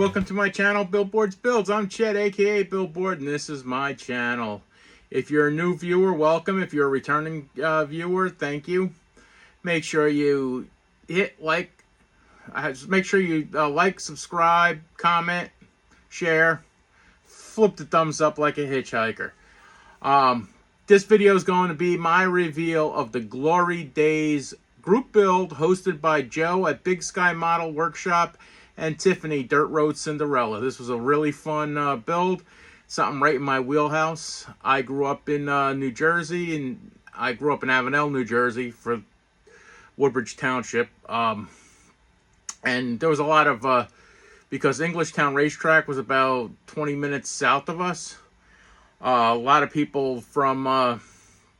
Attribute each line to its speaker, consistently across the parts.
Speaker 1: welcome to my channel, Billboardsbuilds. I'm Chet, aka Billboard, and this is my channel. If you're a new viewer, welcome. If you're a returning viewer, thank you. Make sure you hit like. Make sure you like, subscribe, comment, share, flip the thumbs up like a hitchhiker. This video is going to be my reveal of the Glory Days group build hosted by Joe at Big Sky Model Workshop and Tiffany Dirt Road Cinderella. This was a really fun build, something right in my wheelhouse. I grew up in New Jersey, and I grew up in Avenel, New Jersey, for Woodbridge Township. And there was a lot of, because Englishtown Racetrack was about 20 minutes south of us, a lot of people from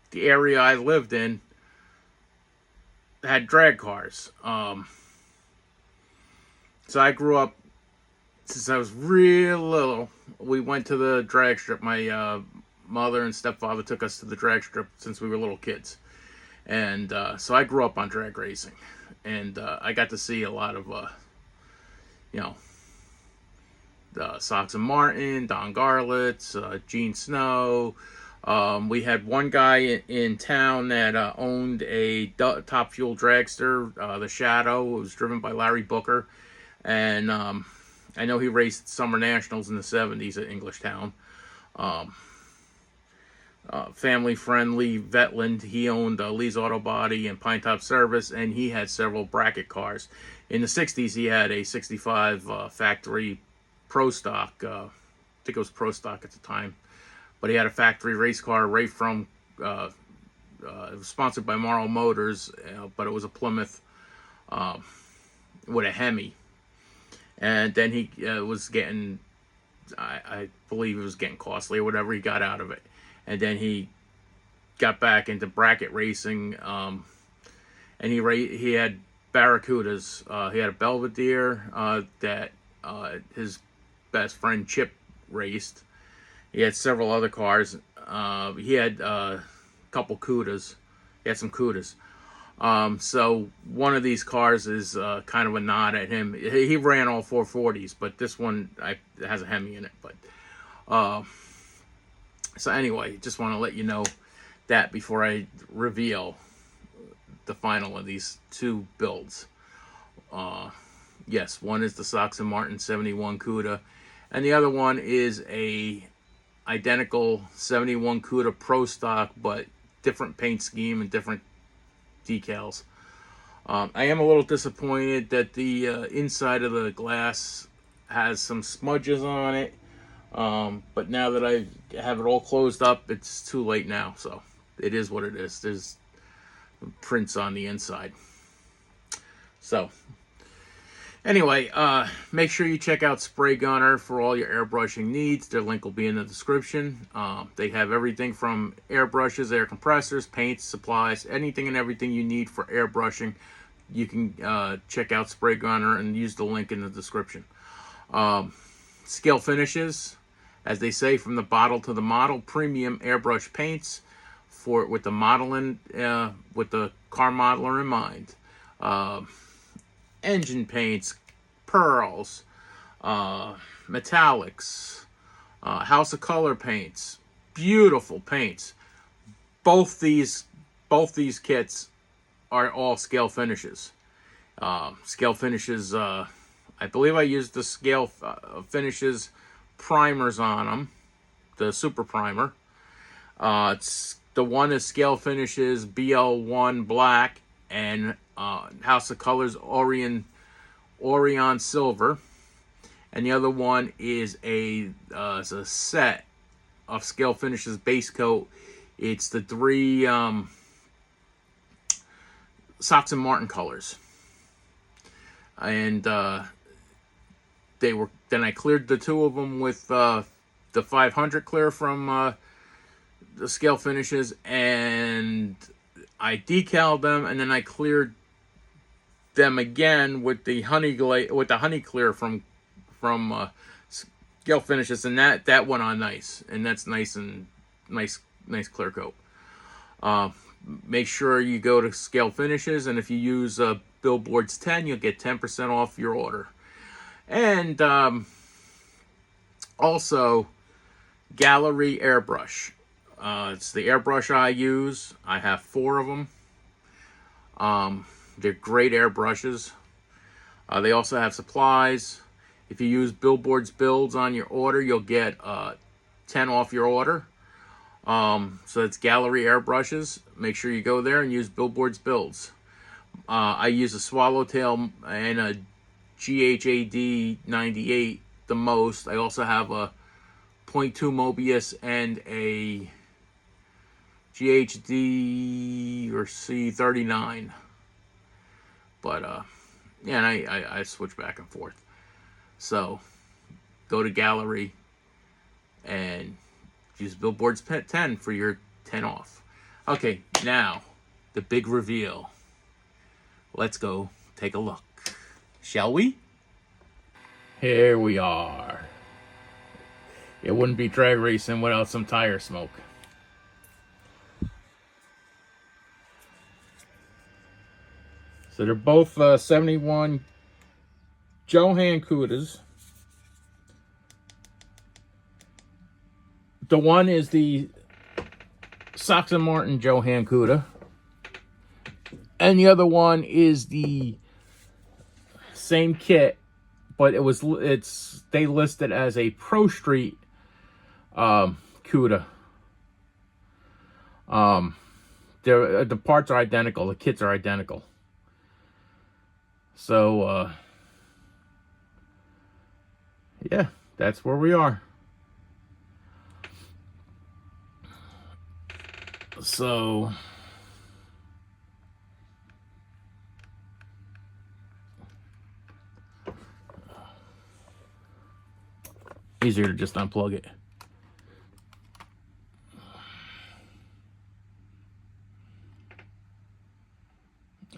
Speaker 1: the area I lived in had drag cars. So I grew up, since I was real little, we went to the drag strip. My mother and stepfather took us to the drag strip since we were little kids. And so I grew up on drag racing. And I got to see a lot of, Sox and Martin, Don Garlitz, Gene Snow. We had one guy in town that owned a Top Fuel dragster, the Shadow. It was driven by Larry Booker. And I know he raced Summer Nationals in the 70s at Englishtown. Family friend Lee Vetland, he owned Lee's Auto Body and Pine Top Service, and he had several bracket cars. In the 60s, he had a 65 factory Pro Stock. I think it was Pro Stock at the time. But he had a factory race car right from, it was sponsored by Morrow Motors, but it was a Plymouth with a Hemi. And then he was getting, I believe it was getting costly or whatever, he got out of it. And then he got back into bracket racing, and he had Barracudas. He had a Belvedere that his best friend Chip raced. He had several other cars. He had a couple Cudas. He had some Cudas. So one of these cars is kind of a nod at him. He ran all 440s, but this one has a Hemi in it. But so anyway, just want to let you know that before I reveal the final of these two builds. Yes, one is the Sox and Martin 71 Cuda, and the other one is a identical 71 Cuda Pro Stock, but different paint scheme and different decals. I am a little disappointed that the inside of the glass has some smudges on it, but now that I have it all closed up, it's too late now, so it is what it is. There's prints on the inside. So anyway, make sure you check out Spray Gunner for all your airbrushing needs. Their link will be in the description. They have everything from airbrushes, air compressors, paints, supplies, anything and everything you need for airbrushing. You can check out Spray Gunner and use the link in the description. Scale finishes, as they say, from the bottle to the model, premium airbrush paints with the modeling, with the car modeler in mind. Engine paints, pearls, metallics, House of Color paints, beautiful paints. Both these kits are all scale finishes. Scale finishes, I believe I used the scale finishes primers on them, the super primer. It's the one is scale finishes BL1 black and House of Colors Orion silver, and the other one is a set of scale finishes base coat. It's the three Sox and Martin colors, and they were. Then I cleared the two of them with the 500 clear from the scale finishes, and I decaled them, and then I cleared them again with the honey clear from scale finishes, and that went on nice, and that's nice clear coat. Make sure you go to scale finishes, and if you use Billboards 10, you'll get 10% off your order. And also Gallery airbrush. It's the airbrush I use. I have 4 of them. They're great airbrushes. They also have supplies. If you use Billboardsbuilds on your order, you'll get 10 off your order. So it's Gallery airbrushes. Make sure you go there and use Billboardsbuilds. I use a Swallowtail and a GB2025 the most. I also have a .2 Mobius and a GHD or C39. But yeah, and I switch back and forth. So go to Gallery and use Billboards 10 for your 10 off. Okay, now the big reveal. Let's go take a look, shall we? Here we are. It wouldn't be drag racing without some tire smoke. So they're both 71 Johan Cudas. The one is the Sox and Martin Johan Cuda, and the other one is the same kit, but they listed as a Pro Street Cuda. The parts are identical. The kits are identical. So yeah, that's where we are. So easier to just unplug it.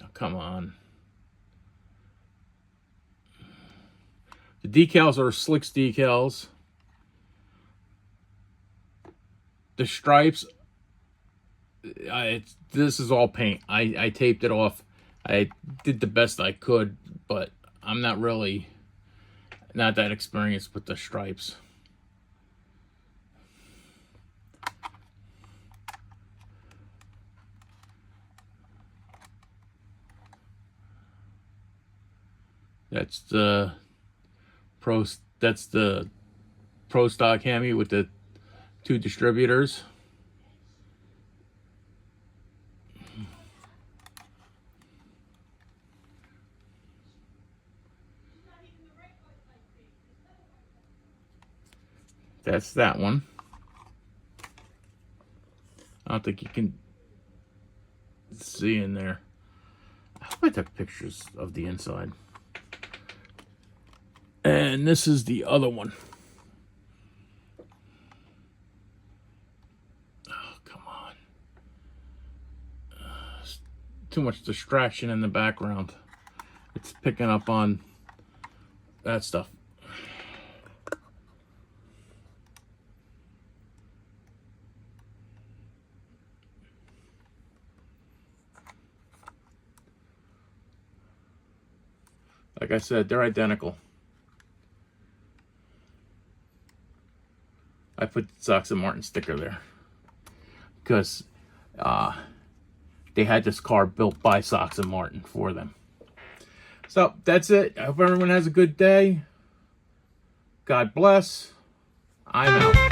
Speaker 1: Oh, come on. The decals are Slicks decals. The stripes, this is all paint. I taped it off. I did the best I could, but I'm not that experienced with the stripes. That's the Pro Stock Hemi with the 2 distributors. That's that one. I don't think you can see in there. I hope I took pictures of the inside. And this is the other one. Oh, come on. Too much distraction in the background. It's picking up on that stuff. Like I said, they're identical. I put the Sox and Martin sticker there because they had this car built by Sox and Martin for them. So that's it. I hope everyone has a good day. God bless. I'm out.